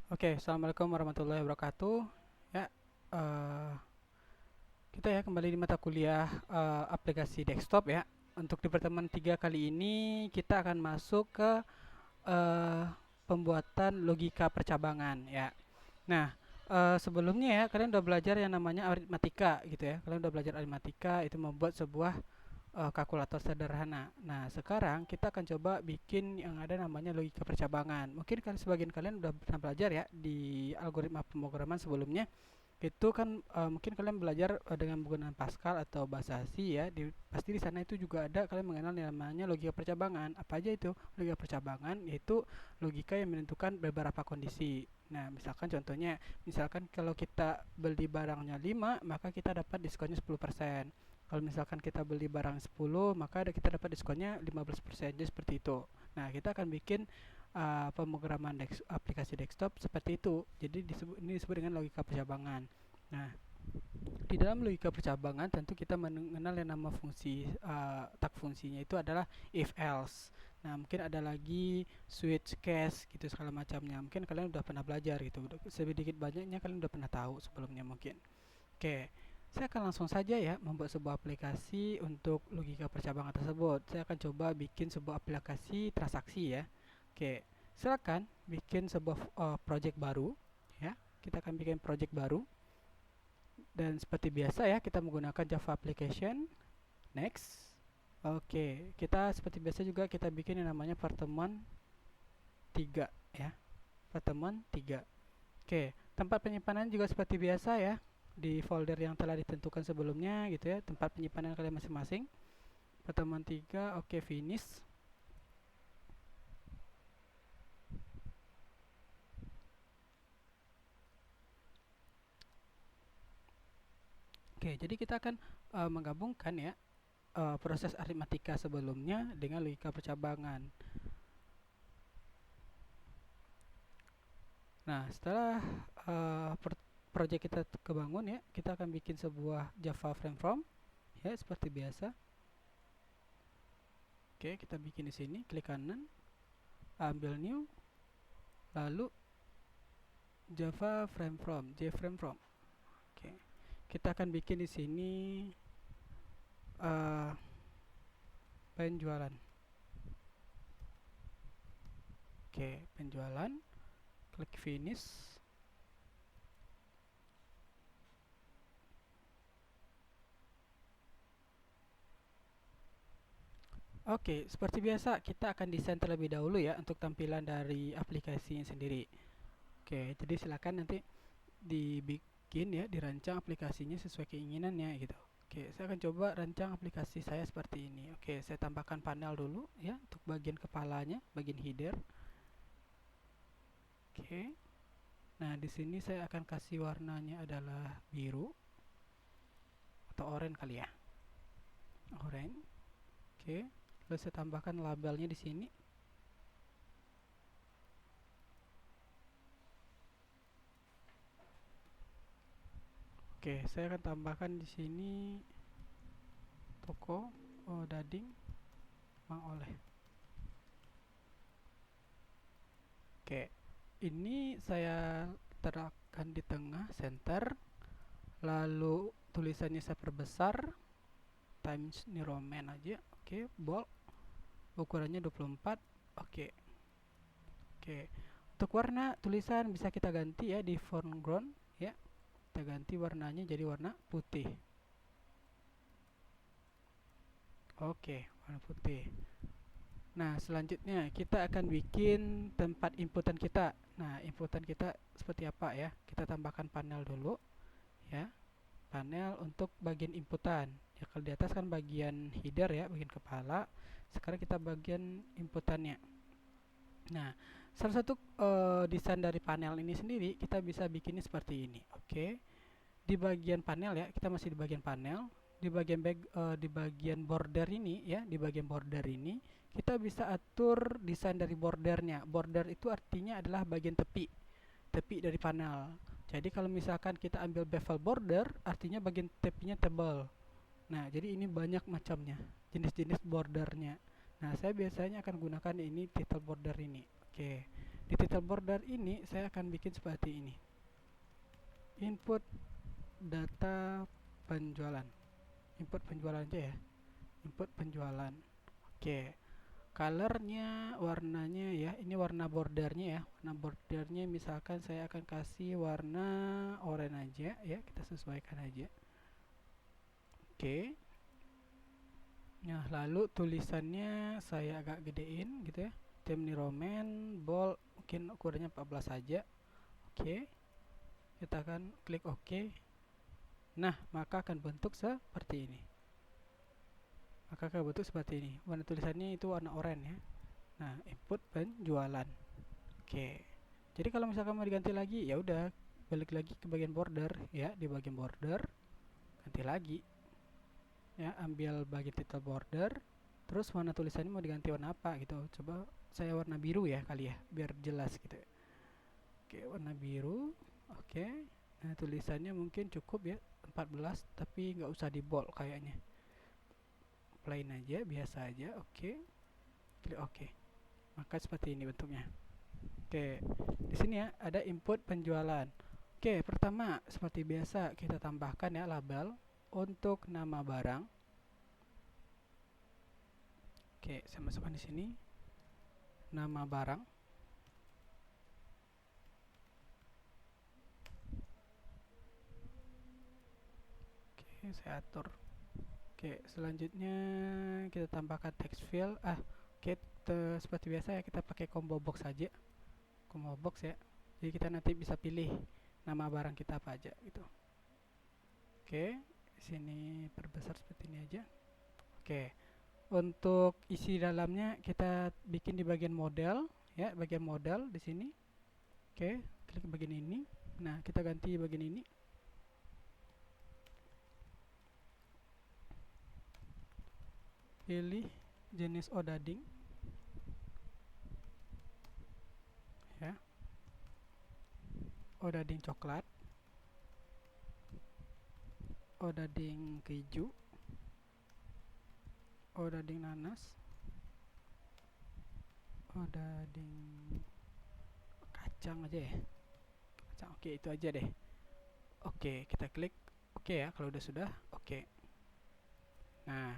Oke, assalamualaikum warahmatullahi wabarakatuh. Ya, eh, kita ya kembali di mata kuliah aplikasi desktop ya. Untuk di pertemuan 3 kali ini kita akan masuk ke eh, pembuatan logika percabangan ya. Nah, sebelumnya ya kalian udah belajar yang namanya aritmatika gitu ya. Kalian udah belajar aritmatika itu membuat sebuah kalkulator sederhana. Nah, sekarang kita akan coba bikin yang ada namanya logika percabangan. Mungkin kan sebagian kalian udah pernah belajar ya di algoritma pemrograman sebelumnya. Itu kan mungkin kalian belajar dengan menggunakan Pascal atau bahasa C ya. Pasti di sana itu juga ada kalian mengenal yang namanya logika percabangan. Apa aja itu? Logika percabangan yaitu logika yang menentukan beberapa kondisi. Nah, misalkan contohnya, misalkan kalau kita beli barangnya 5 maka kita dapat diskonnya 10%. Kalau misalkan kita beli barang 10 maka kita dapat diskonnya 15%. Jadi seperti itu. Nah, kita akan bikin pemrograman aplikasi desktop seperti itu. Jadi ini disebut dengan logika percabangan. Nah, di dalam logika percabangan tentu kita mengenal yang nama fungsi tak fungsinya itu adalah if else. Nah, mungkin ada lagi switch case gitu segala macamnya. Mungkin kalian udah pernah belajar gitu. Sedikit banyaknya kalian udah pernah tahu sebelumnya mungkin. Oke, saya akan langsung saja ya membuat sebuah aplikasi untuk logika percabangan tersebut. Saya akan coba bikin sebuah aplikasi transaksi ya. Oke, silakan bikin sebuah project baru ya. Kita akan bikin project baru dan seperti biasa ya kita menggunakan Java application. Next. Oke, kita seperti biasa juga kita bikin yang namanya pertemuan 3 ya. Pertemuan 3. Oke, tempat penyimpanan juga seperti biasa ya, di folder yang telah ditentukan sebelumnya gitu ya, tempat penyimpanan kalian masing-masing. Pertemuan 3, oke, finish. Oke, jadi kita akan menggabungkan ya proses aritmatika sebelumnya dengan logika percabangan. Nah, setelah project kita kebangun ya, kita akan bikin sebuah Java frame from ya seperti biasa. Oke, kita bikin di sini, klik kanan, ambil new, lalu Java frame from, JFrame from. Oke, kita akan bikin di sini uh, penjualan. Oke, penjualan, klik finish. Oke, seperti biasa kita akan desain terlebih dahulu ya untuk tampilan dari aplikasinya sendiri. Oke, jadi silakan nanti dibikin ya, dirancang aplikasinya sesuai keinginannya gitu. Oke, saya akan coba rancang aplikasi saya seperti ini. Oke, saya tambahkan panel dulu ya untuk bagian kepalanya, bagian header. Oke. Nah, di sini saya akan kasih warnanya adalah biru atau oranye kali ya. Oranye. Oke. Lalu saya tambahkan labelnya di sini. Oke, saya akan tambahkan di sini toko Dading Mang Oleh. Oke, ini saya terapkan di tengah center, lalu tulisannya saya perbesar, Times New Roman aja. Oke, bold, ukurannya 24. Oke. Oke. Untuk warna tulisan bisa kita ganti ya di foreground ya. Kita ganti warnanya jadi warna putih. Oke, warna putih. Nah, selanjutnya kita akan bikin tempat inputan kita. Nah, inputan kita seperti apa ya? Kita tambahkan panel dulu ya. Panel untuk bagian inputan. Ya, kalau di atas kan bagian header ya, bagian kepala. Sekarang kita bagian inputannya. Nah, salah satu desain dari panel ini sendiri kita bisa bikinnya seperti ini. Oke. Di bagian panel ya, kita masih di bagian panel. Di bagian border ini ya, di bagian border ini kita bisa atur desain dari bordernya. Border itu artinya adalah bagian tepi, tepi dari panel. Jadi kalau misalkan kita ambil bevel border, artinya bagian tepinya tebal. Nah, jadi ini banyak macamnya, jenis-jenis bordernya. Nah, saya biasanya akan gunakan ini title border ini. Oke. Di title border ini saya akan bikin seperti ini. Input data penjualan. Input penjualan aja ya. Input penjualan. Oke. Colornya, warnanya ya, ini warna bordernya ya. Warna bordernya misalkan saya akan kasih warna oranye aja ya, kita sesuaikan aja. Oke. Nah, lalu tulisannya saya agak gedein gitu ya. Times New Roman, bold, mungkin ukurannya 14 saja. Oke. Kita akan klik OK. Nah, maka akan bentuk seperti ini. Maka akan bentuk seperti ini. Warna tulisannya itu warna oranye ya. Nah, input penjualan. Oke. Jadi kalau misalkan mau diganti lagi, ya udah balik lagi ke bagian border ya, di bagian border ganti lagi. Ya, ambil bagian title border, terus warna tulisannya mau diganti warna apa gitu. Coba saya warna biru ya kali ya, biar jelas gitu. Oke, warna biru. Oke. Nah, tulisannya mungkin cukup ya 14, tapi nggak usah di bold kayaknya. Plain aja, biasa aja. Oke. Klik OK. Maka seperti ini bentuknya. Oke, di sini ya ada input penjualan. Oke, pertama seperti biasa kita tambahkan ya label untuk nama barang. Oke, saya masukkan di sini nama barang. Oke, saya atur. Oke, selanjutnya kita tambahkan text field. Oke, seperti biasa ya kita pakai combo box saja. Combo box ya. Jadi kita nanti bisa pilih nama barang kita apa aja gitu. Oke, sini perbesar seperti ini aja. Oke, untuk isi dalamnya kita bikin di bagian model ya, bagian model di sini. Oke, klik bagian ini. Nah, kita ganti bagian ini. Pilih jenis odading ya, odading coklat, odading keju, odading nanas, odading kacang aja ya, kacang. Oke, itu aja deh. Oke, kita klik oke ya kalau udah sudah. Oke. Nah,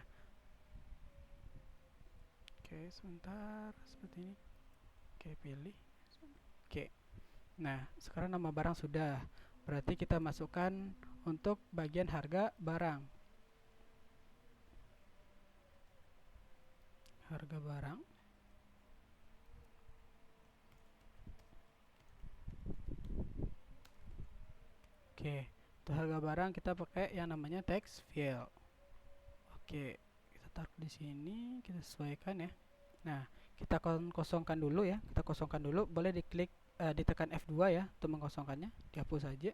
oke, sebentar seperti ini. Oke, pilih. Oke. Nah, sekarang nama barang sudah. Berarti kita masukkan untuk bagian harga barang. Harga barang. Oke, untuk harga barang kita pakai yang namanya text field. Oke, kita taruh di sini, kita sesuaikan ya. Nah, kita kosongkan dulu ya. Kita kosongkan dulu, boleh diklik ditekan F2 ya untuk mengkosongkannya, dihapus saja.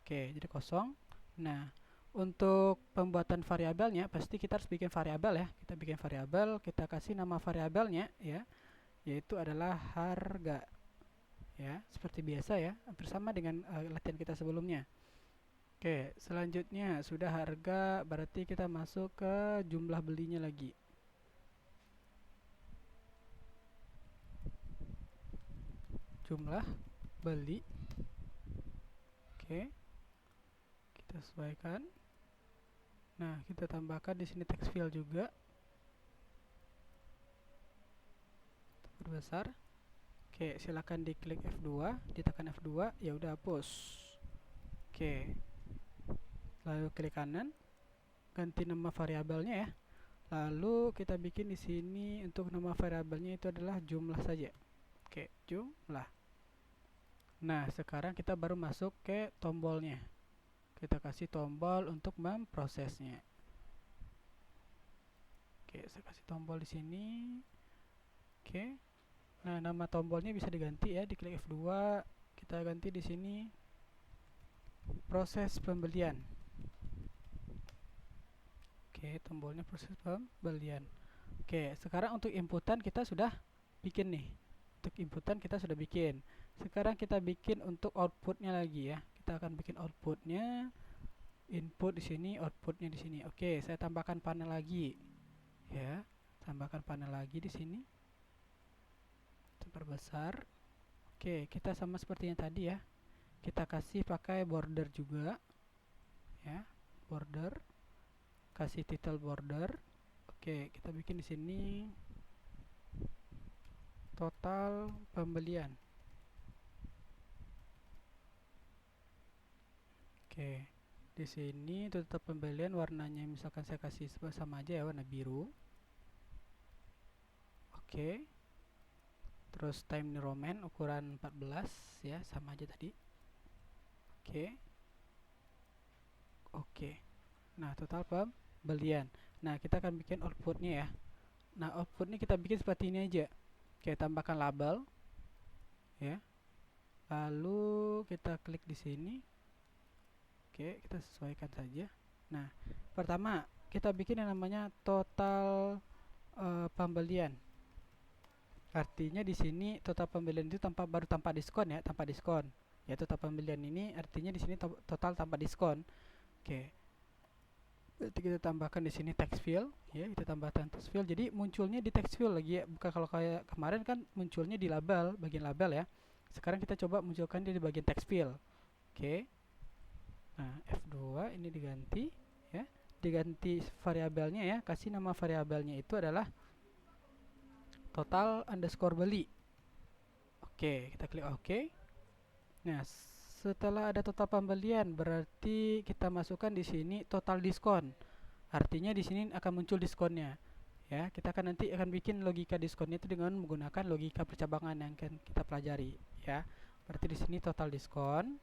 Oke, jadi kosong. Nah, untuk pembuatan variabelnya pasti kita harus bikin variabel ya. Kita bikin variabel, kita kasih nama variabelnya ya, yaitu adalah harga. Ya, seperti biasa ya, hampir sama dengan latihan kita sebelumnya. Oke, selanjutnya sudah harga, berarti kita masuk ke jumlah belinya lagi. Jumlah beli. Oke, kita sesuaikan. Nah, kita tambahkan di sini text field juga. Perbesar. Oke, silakan diklik F2, ditekan F2, ya udah hapus. Oke. Lalu klik kanan, ganti nama variabelnya ya. Lalu kita bikin di sini untuk nama variabelnya itu adalah jumlah saja. Oke, jumlah. Nah, sekarang kita baru masuk ke tombolnya. Kita kasih tombol untuk memprosesnya. Oke, saya kasih tombol di sini. Oke. Nah, nama tombolnya bisa diganti ya, diklik F2, kita ganti di sini proses pembelian. Oke, tombolnya proses pembelian. Oke, sekarang untuk inputan kita sudah bikin nih. Untuk inputan kita sudah bikin. Sekarang kita bikin untuk outputnya lagi ya. Kita akan bikin outputnya, input di sini, outputnya di sini. Oke, saya tambahkan panel lagi. Ya, tambahkan panel lagi di sini. Perbesar. Oke, kita sama seperti yang tadi ya. Kita kasih pakai border juga ya. Border, kasih title border. Oke, kita bikin di sini total pembelian. Oke, di sini total pembelian warnanya misalkan saya kasih sama aja ya, warna biru. Oke, terus time New Roman ukuran 14 ya, sama aja tadi. Oke, nah total pembelian. Nah, kita akan bikin outputnya ya. Nah, outputnya kita bikin seperti ini aja. Oke, tambahkan label ya, lalu kita klik di sini. Oke, kita sesuaikan saja. Nah, pertama kita bikin yang namanya total pembelian. Artinya di sini total pembelian itu baru tanpa diskon ya, tanpa diskon. Ya, total pembelian ini artinya di sini total tanpa diskon. Oke. Berarti kita tambahkan di sini text field ya, kita tambahkan text field. Jadi munculnya di text field lagi ya, bukan kalau kayak kemarin kan munculnya di label, bagian label ya. Sekarang kita coba munculkan dia di bagian text field. Oke. Nah, F2 ini diganti ya. Diganti variabelnya ya, kasih nama variabelnya itu adalah total underscore beli. Oke, kita klik OK. Nah, setelah ada total pembelian, berarti kita masukkan di sini total diskon. Artinya di sini akan muncul diskonnya. Ya, kita akan nanti bikin logika diskonnya itu dengan menggunakan logika percabangan yang akan kita pelajari. Ya, berarti di sini total diskon.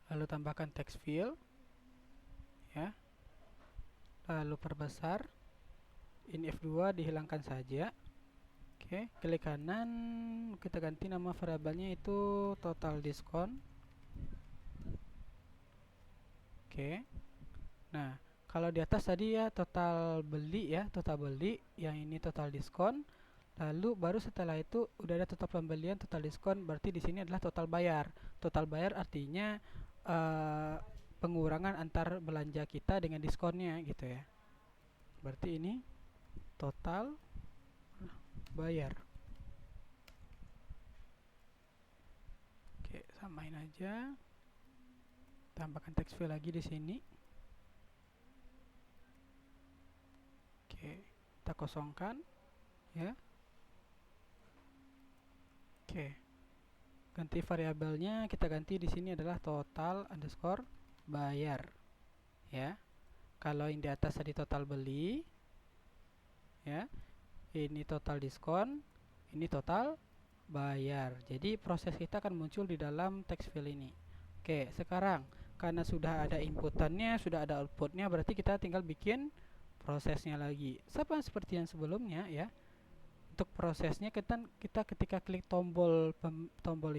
Lalu tambahkan text field. Ya. Lalu perbesar. In F2 dihilangkan saja. Oke, klik kanan, kita ganti nama variabelnya itu total diskon. Oke. Nah, kalau di atas tadi ya total beli ya, total beli, yang ini total diskon. Lalu baru setelah itu udah ada total pembelian, total diskon, berarti di sini adalah total bayar. Total bayar artinya pengurangan antar belanja kita dengan diskonnya gitu ya. Berarti ini total bayar. Oke, samain aja. Tambahkan text field lagi di sini. Oke, kita kosongkan ya. Oke. Ganti variabelnya, kita ganti di sini adalah total underscore bayar. Ya. Kalau yang di atas tadi total beli ya. Ini total diskon, ini total bayar. Jadi proses kita akan muncul di dalam text field ini. Oke, sekarang karena sudah ada inputannya, sudah ada outputnya, berarti kita tinggal bikin prosesnya lagi. Sama seperti yang sebelumnya ya. Untuk prosesnya kita ketika klik tombol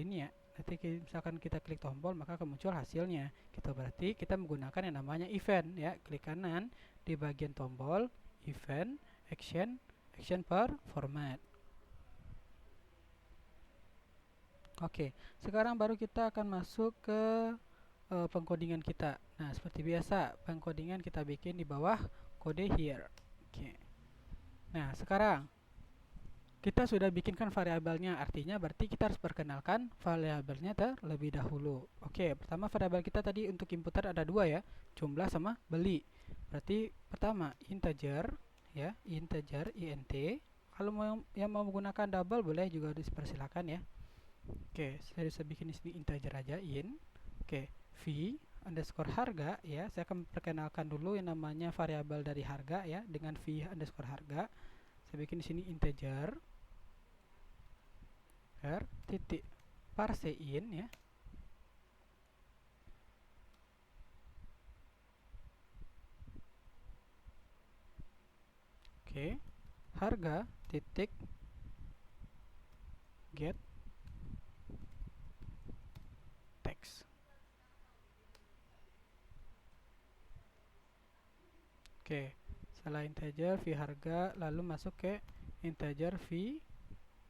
ini ya, nanti misalkan kita klik tombol maka akan muncul hasilnya. Gitu, berarti kita menggunakan yang namanya event ya. Klik kanan di bagian tombol event action per format. Oke, sekarang baru kita akan masuk ke pengkodingan kita. Nah, seperti biasa pengkodingan kita bikin di bawah kode here. Oke. Nah, sekarang kita sudah bikinkan variabelnya, artinya berarti kita harus perkenalkan variabelnya terlebih dahulu. Oke, pertama variabel kita tadi untuk inputan ada dua ya, jumlah sama beli. Berarti pertama integer ya, integer int. Kalau yang mau menggunakan double boleh juga dipersilakan ya. Oke, saya bisa bikin di sini integer aja in. Oke, v underscore harga ya, saya akan perkenalkan dulu yang namanya variabel dari harga ya dengan v underscore harga. Saya bikin di sini integer titik parse in ya. Oke, harga titik get text. Oke, setelah integer v harga lalu masuk ke integer v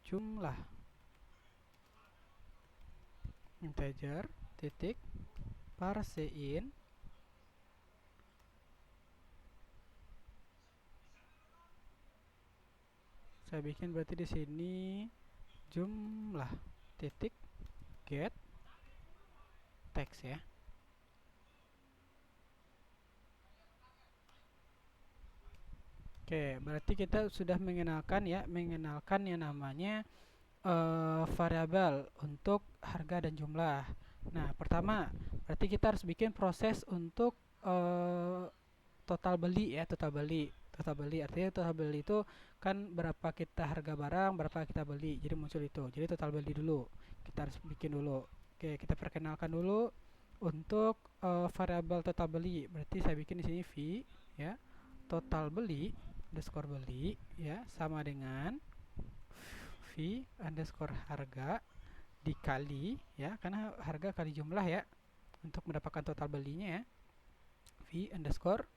jumlah. Integer titik parse in Saya bikin berarti di sini jumlah titik get text ya. Oke, berarti kita sudah mengenalkan yang namanya variabel untuk harga dan jumlah. Nah, pertama berarti kita harus bikin proses untuk total beli ya, total beli. Total beli artinya total beli itu kan berapa kita harga barang, berapa kita beli. Jadi muncul itu. Jadi total beli dulu. Kita harus bikin dulu. Oke, kita perkenalkan dulu untuk variabel total beli. Berarti saya bikin di sini V ya. Total beli underscore beli ya sama dengan V underscore harga dikali ya, karena harga kali jumlah ya untuk mendapatkan total belinya ya, V underscore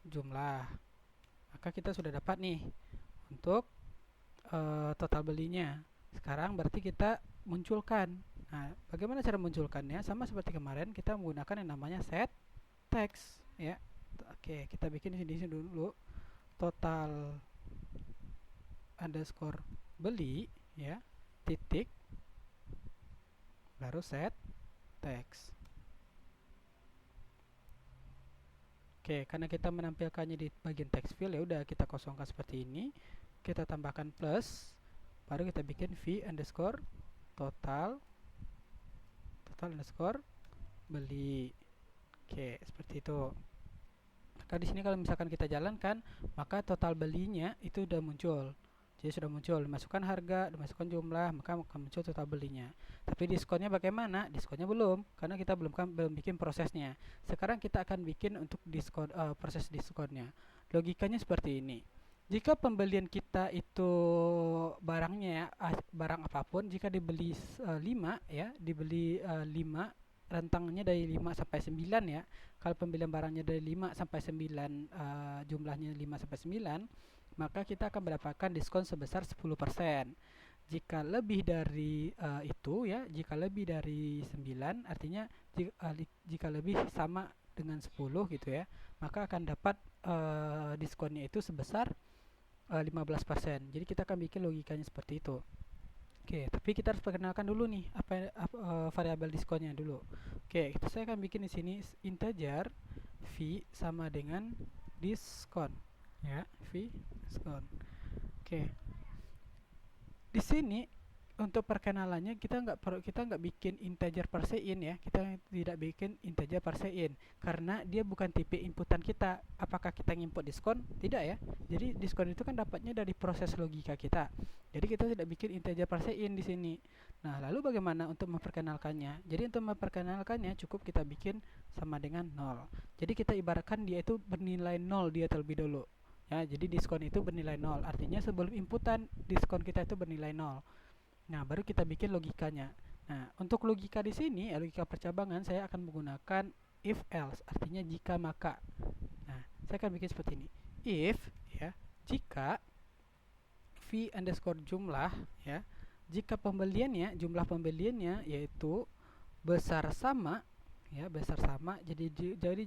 jumlah. Maka kita sudah dapat nih untuk total belinya. Sekarang berarti kita munculkan. Nah, bagaimana cara munculkannya? Sama seperti kemarin, kita menggunakan yang namanya set text ya. Oke, kita bikin di sini dulu total underscore beli ya, titik baru set text. Oke, karena kita menampilkannya di bagian text field, ya udah kita kosongkan seperti ini. Kita tambahkan plus, baru kita bikin v underscore total underscore beli. Oke, seperti itu. Maka di sini kalau misalkan kita jalankan, maka total belinya itu udah muncul. Jadi sudah muncul, dimasukkan harga, dimasukkan jumlah, maka akan muncul total belinya. Tapi diskonnya bagaimana? Diskonnya belum, karena kita belum bikin prosesnya. Sekarang kita akan bikin untuk diskon, proses diskonnya. Logikanya seperti ini. Jika pembelian kita itu barangnya ya, barang apapun, jika dibeli 5 ya, dibeli 5, rentangnya dari 5 sampai 9 ya. Kalau pembelian barangnya dari 5 sampai 9, jumlahnya 5 sampai 9, maka kita akan mendapatkan diskon sebesar 10%. Jika lebih dari itu ya, jika lebih dari 9 artinya jika lebih sama dengan 10 gitu ya, maka akan dapat diskonnya itu sebesar 15%. Jadi kita akan bikin logikanya seperti itu. Oke, tapi kita harus perkenalkan dulu nih apa variabel diskonnya dulu. Oke, saya akan bikin di sini integer v sama dengan diskon ya, v diskon. Oke, di sini untuk perkenalannya kita nggak bikin integer per se in ya, kita tidak bikin integer per se in karena dia bukan tipe inputan kita. Apakah kita nginput diskon? Tidak ya. Jadi diskon itu kan dapatnya dari proses logika kita. Jadi kita tidak bikin integer per se in di sini. Nah, lalu bagaimana untuk memperkenalkannya? Jadi untuk memperkenalkannya cukup kita bikin sama dengan 0. Jadi kita ibaratkan dia itu bernilai 0 dia terlebih dulu. Ya, jadi diskon itu bernilai 0. Artinya sebelum inputan diskon kita itu bernilai 0. Nah, baru kita bikin logikanya. Nah, untuk logika di sini, logika percabangan, saya akan menggunakan if else, artinya jika maka. Nah, saya akan bikin seperti ini. If ya, jika v underscore jumlah ya, jika pembeliannya, jumlah pembeliannya yaitu besar sama ya, besar sama. Jadi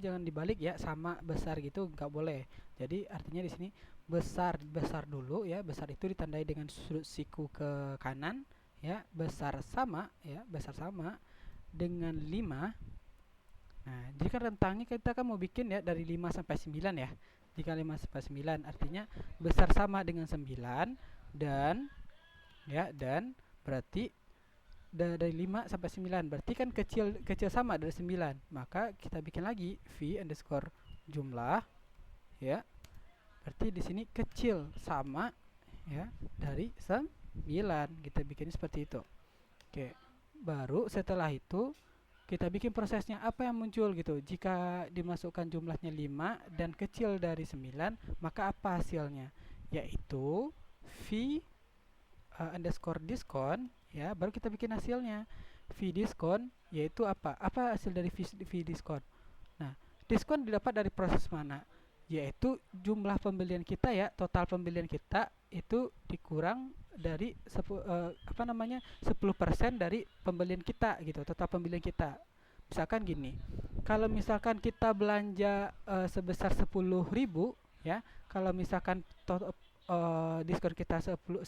jangan dibalik ya, sama besar gitu nggak boleh. Jadi artinya di sini besar dulu ya, besar itu ditandai dengan sudut siku ke kanan ya, besar sama ya, besar sama dengan 5. Nah, jika rentangnya kita kan mau bikin ya dari 5 sampai 9 ya. Jika 5 sampai 9 artinya besar sama dengan 9 dan ya, dan berarti dari 5 sampai 9 berarti kan kecil sama dari 9. Maka kita bikin lagi v underscore jumlah ya. Berarti di sini kecil sama ya dari 9. Kita bikin seperti itu. Oke. Baru setelah itu kita bikin prosesnya apa yang muncul gitu. Jika dimasukkan jumlahnya 5 dan kecil dari 9, maka apa hasilnya? Yaitu v underscore diskon ya, baru kita bikin hasilnya. V diskon yaitu apa? Apa hasil dari v diskon? Nah, diskon didapat dari proses mana? Yaitu jumlah pembelian kita ya, total pembelian kita itu dikurang dari 10% dari pembelian kita gitu, total pembelian kita. Misalkan gini, kalau misalkan kita belanja sebesar 10.000 ya, kalau misalkan diskon kita 10%,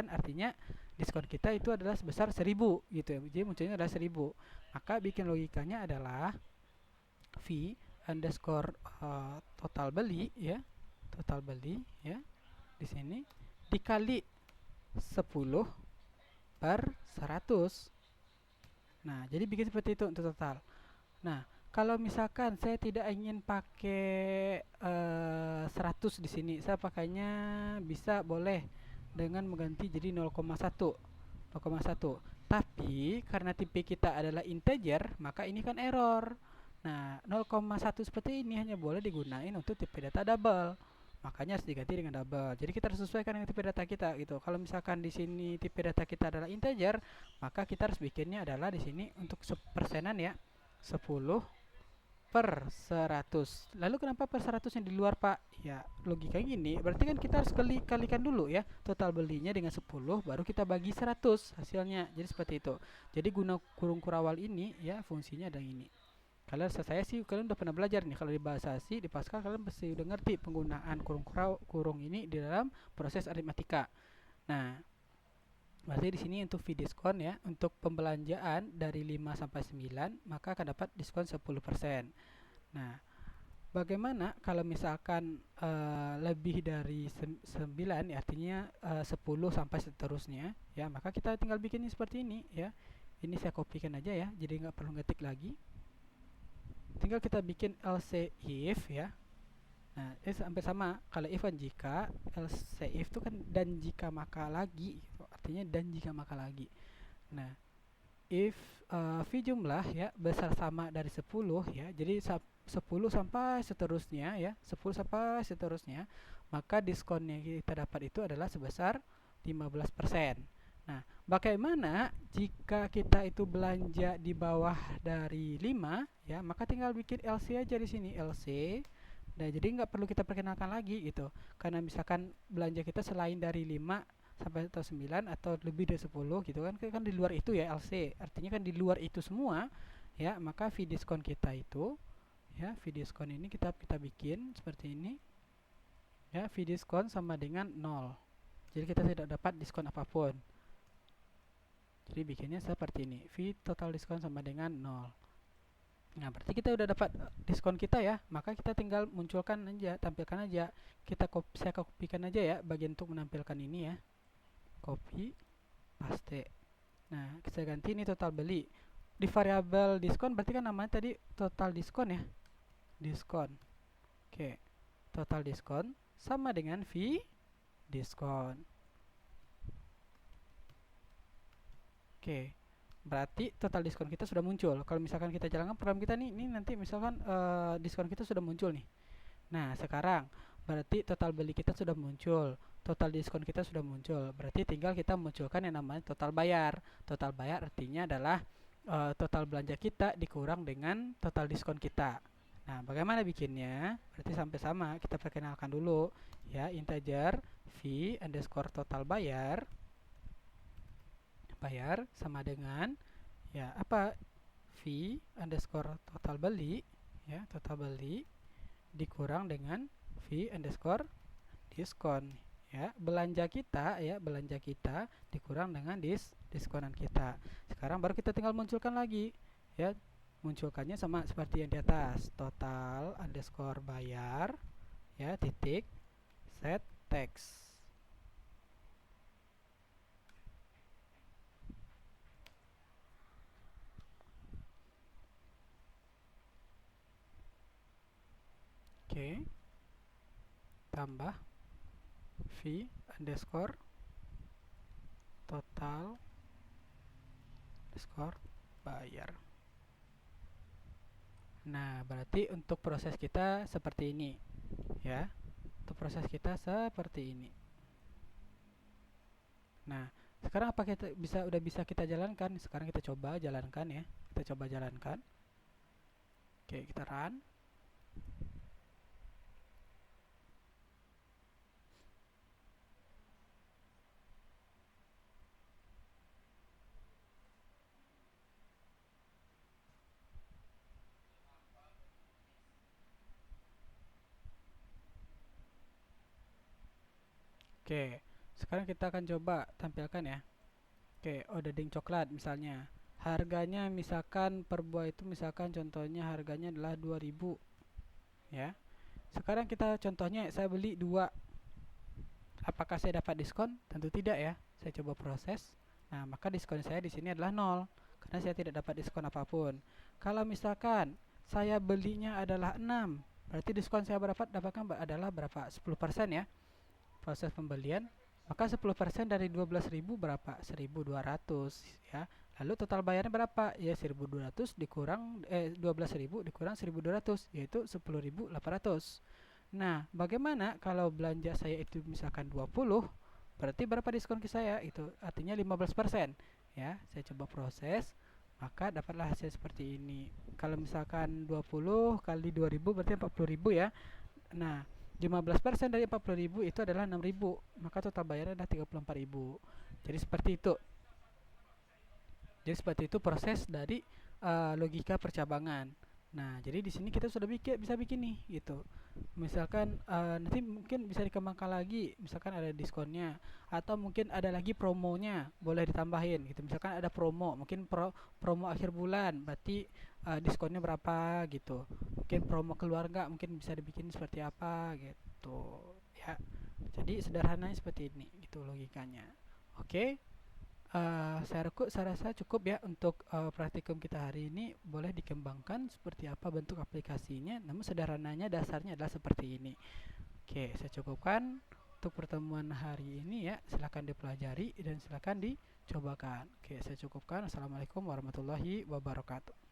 artinya diskon kita itu adalah sebesar 1000 gitu ya. Jadi munculnya adalah 1000. Maka bikin logikanya adalah V underscore total beli ya. Total beli ya. Di sini dikali 10 per 100. Nah, jadi bikin seperti itu untuk total. Nah, kalau misalkan saya tidak ingin pakai 100 di sini, saya pakainya bisa boleh dengan mengganti jadi 0,1. 0,1. Tapi karena tipe kita adalah integer, maka ini kan error. Nah, 0,1 seperti ini hanya boleh digunakan untuk tipe data double. Makanya harus diganti dengan double. Jadi kita harus sesuaikan dengan tipe data kita gitu. Kalau misalkan di sini tipe data kita adalah integer, maka kita harus bikinnya adalah di sini untuk persenan ya. 10 per 100. Lalu kenapa per 100 yang di luar, Pak? Ya, logika gini. Berarti kan kita harus kalikan dulu ya. Total belinya dengan 10 baru kita bagi 100 hasilnya. Jadi seperti itu. Jadi guna kurung kurawal ini ya, fungsinya ada ini. Kalian saya sih kalian udah pernah belajar nih, kalau di bahasa C di Pascal kalian pasti udah ngerti penggunaan kurung ini di dalam proses aritmatika. Nah, berarti di sini untuk fee diskon ya, untuk pembelanjaan dari 5 sampai 9 maka akan dapat diskon 10%. Nah, bagaimana kalau misalkan lebih dari 9 ya, artinya 10 sampai seterusnya ya, maka kita tinggal bikin ini seperti ini ya. Ini saya kopikan aja ya, jadi nggak perlu ngetik lagi. Tinggal kita bikin else if ya. Nah, sampai sama. Kalau if kan jika, else if itu kan dan jika maka lagi gitu. Artinya dan jika maka lagi. Nah, if v jumlah ya besar sama dari 10 ya. Jadi 10 sampai seterusnya ya. 10 sampai seterusnya, maka diskon yang kita dapat itu adalah sebesar 15%. Nah, bagaimana jika kita itu belanja di bawah dari 5 ya, maka tinggal bikin LC aja di sini, LC. Nah, jadi nggak perlu kita perkenalkan lagi gitu. Karena misalkan belanja kita selain dari 5 sampai atau 9 atau lebih dari 10 gitu kan di luar itu ya LC. Artinya kan di luar itu semua ya, maka fee diskon kita itu ya, fee diskon ini kita bikin seperti ini. Ya, fee diskon sama dengan 0. Jadi kita tidak dapat diskon apapun. Jadi bikinnya seperti ini. Fee total diskon sama dengan 0. Nah, berarti kita udah dapat diskon kita ya. Maka kita tinggal munculkan aja, tampilkan aja. Saya kopikan aja ya bagian untuk menampilkan ini ya. Copy, paste. Nah, kita ganti ini total beli. Di variabel diskon berarti kan namanya tadi total diskon ya. Diskon. Oke. Total diskon sama dengan fee diskon. Oke, berarti total diskon kita sudah muncul. Kalau misalkan kita jalankan program kita nih, ini nanti misalkan diskon kita sudah muncul nih. Nah, sekarang berarti total beli kita sudah muncul, total diskon kita sudah muncul. Berarti tinggal kita munculkan yang namanya total bayar. Total bayar artinya adalah total belanja kita dikurang dengan total diskon kita. Nah, bagaimana bikinnya? Berarti sampai sama, kita perkenalkan dulu ya, integer v underscore total bayar sama dengan ya apa, v underscore total beli ya, total beli dikurang dengan v underscore diskon ya, belanja kita dikurang dengan diskonan kita. Sekarang baru kita tinggal munculkan lagi ya, munculkannya sama seperti yang di atas, total underscore bayar ya, titik set text. Oke, tambah v underscore total underscore bayar. Nah, berarti untuk proses kita seperti ini ya, untuk proses kita seperti ini. Nah, sekarang apa kita udah bisa kita jalankan? Sekarang kita coba jalankan ya, kita coba jalankan. Oke, kita run. Oke, sekarang kita akan coba tampilkan ya. Oke, odading coklat misalnya. Harganya misalkan per buah itu misalkan contohnya harganya adalah 2000 ya. Sekarang kita contohnya saya beli 2. Apakah saya dapat diskon? Tentu tidak ya. Saya coba proses. Nah, maka diskon saya di sini adalah 0 karena saya tidak dapat diskon apapun. Kalau misalkan saya belinya adalah 6, berarti diskon saya dapatkan adalah berapa? 10% ya. Proses pembelian, maka 10% dari 12.000 berapa? 1.200 ya. Lalu total bayarnya berapa? Ya 1.200 dikurang 12.000 dikurang 1.200 yaitu 10.800. Nah, bagaimana kalau belanja saya itu misalkan 20, berarti berapa diskon ke saya? Itu artinya 15%. Ya, saya coba proses, maka dapatlah hasil seperti ini. Kalau misalkan 20 kali 2000 berarti 40.000 ya. Nah, 15% dari 40.000 itu adalah 6.000, maka total bayarnya adalah 34.000. Jadi seperti itu. Jadi seperti itu proses dari logika percabangan. Nah, jadi di sini kita sudah bisa bikin nih gitu. Misalkan nanti mungkin bisa dikembangkan lagi, misalkan ada diskonnya atau mungkin ada lagi promonya, boleh ditambahin gitu. Misalkan ada promo, mungkin promo akhir bulan, berarti diskonnya berapa gitu. Mungkin promo keluarga mungkin bisa dibikin seperti apa gitu ya. Jadi sederhananya seperti ini gitu logikanya. Oke. Saya rasa cukup ya untuk praktikum kita hari ini. Boleh dikembangkan seperti apa bentuk aplikasinya, namun sederhananya dasarnya adalah seperti ini. Oke, saya cukupkan untuk pertemuan hari ini ya. Silakan dipelajari dan silakan dicobakan. Oke, saya cukupkan. Assalamualaikum warahmatullahi wabarakatuh.